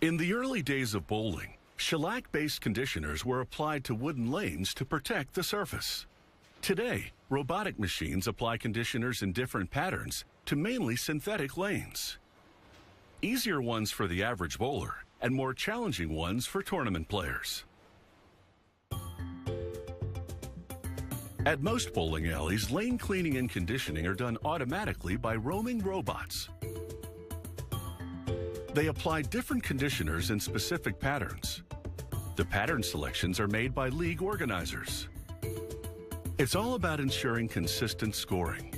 In the early days of bowling, shellac-based conditioners were applied to wooden lanes to protect the surface. Today, robotic machines apply conditioners in different patterns to mainly synthetic lanes. Easier ones for the average bowler and more challenging ones for tournament players. At most bowling alleys, lane cleaning and conditioning are done automatically by roaming robots. They apply different conditioners in specific patterns. The pattern selections are made by league organizers. It's all about ensuring consistent scoring.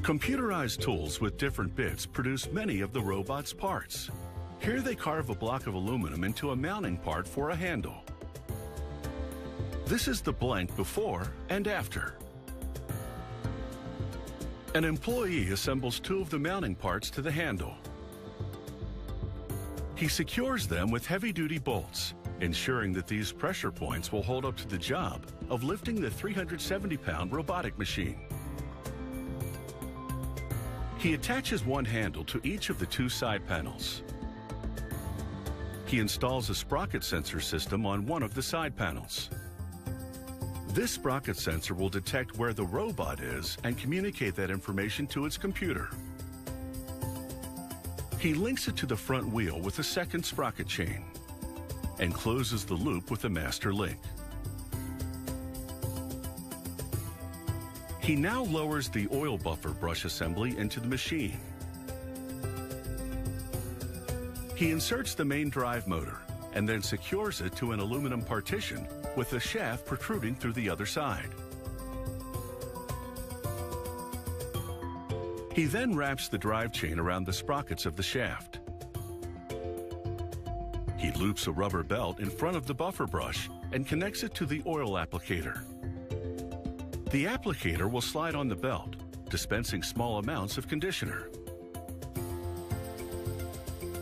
Computerized tools with different bits produce many of the robot's parts. Here they carve a block of aluminum into a mounting part for a handle. This is the blank before and after. An employee assembles two of the mounting parts to the handle. He secures them with heavy-duty bolts, ensuring that these pressure points will hold up to the job of lifting the 370-pound robotic machine. He attaches one handle to each of the two side panels. He installs a sprocket sensor system on one of the side panels. This sprocket sensor will detect where the robot is and communicate that information to its computer. He links it to the front wheel with a second sprocket chain and closes the loop with a master link. He now lowers the oil buffer brush assembly into the machine. He inserts the main drive motor and then secures it to an aluminum partition with the shaft protruding through the other side. He then wraps the drive chain around the sprockets of the shaft. He loops a rubber belt in front of the buffer brush and connects it to the oil applicator. The applicator will slide on the belt, dispensing small amounts of conditioner.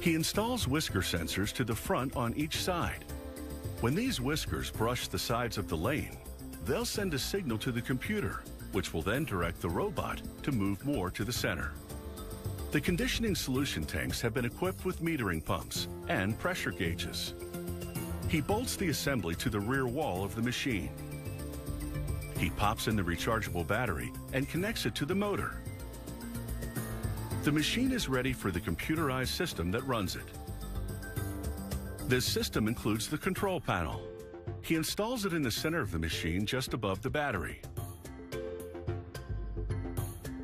He installs whisker sensors to the front on each side. When these whiskers brush the sides of the lane, they'll send a signal to the computer, which will then direct the robot to move more to the center. The conditioning solution tanks have been equipped with metering pumps and pressure gauges. He bolts the assembly to the rear wall of the machine. He pops in the rechargeable battery and connects it to the motor. The machine is ready for the computerized system that runs it. This system includes the control panel. He installs it in the center of the machine just above the battery.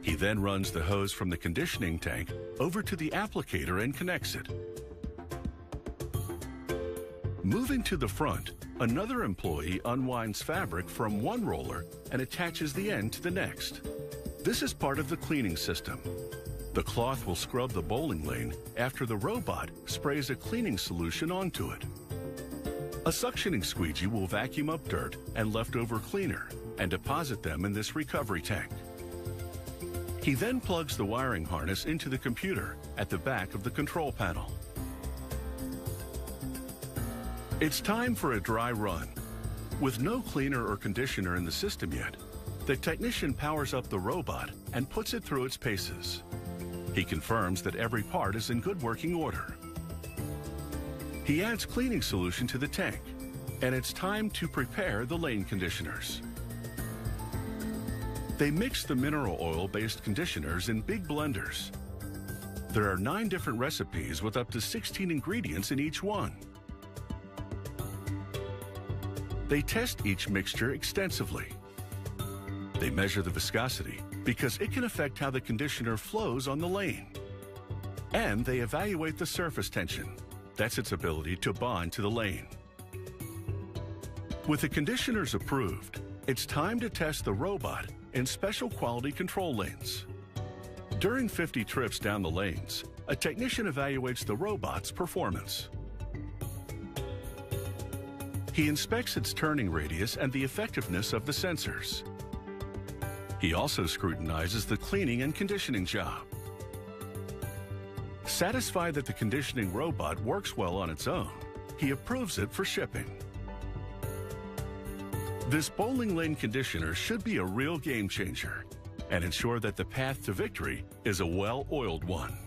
He then runs the hose from the conditioning tank over to the applicator and connects it. Moving to the front, another employee unwinds fabric from one roller and attaches the end to the next. This is part of the cleaning system. The cloth will scrub the bowling lane after the robot sprays a cleaning solution onto it. A suctioning squeegee will vacuum up dirt and leftover cleaner and deposit them in this recovery tank. He then plugs the wiring harness into the computer at the back of the control panel. It's time for a dry run. With no cleaner or conditioner in the system yet, the technician powers up the robot and puts it through its paces. He confirms that every part is in good working order. He adds cleaning solution to the tank, and it's time to prepare the lane conditioners. They mix the mineral oil-based conditioners in big blenders. There are 9 different recipes with up to 16 ingredients in each one. They test each mixture extensively. They measure the viscosity because it can affect how the conditioner flows on the lane. And they evaluate the surface tension. That's its ability to bond to the lane. With the conditioners approved, it's time to test the robot in special quality control lanes. During 50 trips down the lanes, a technician evaluates the robot's performance. He inspects its turning radius and the effectiveness of the sensors. He also scrutinizes the cleaning and conditioning job. Satisfied that the conditioning robot works well on its own, he approves it for shipping. This bowling lane conditioner should be a real game changer and ensure that the path to victory is a well-oiled one.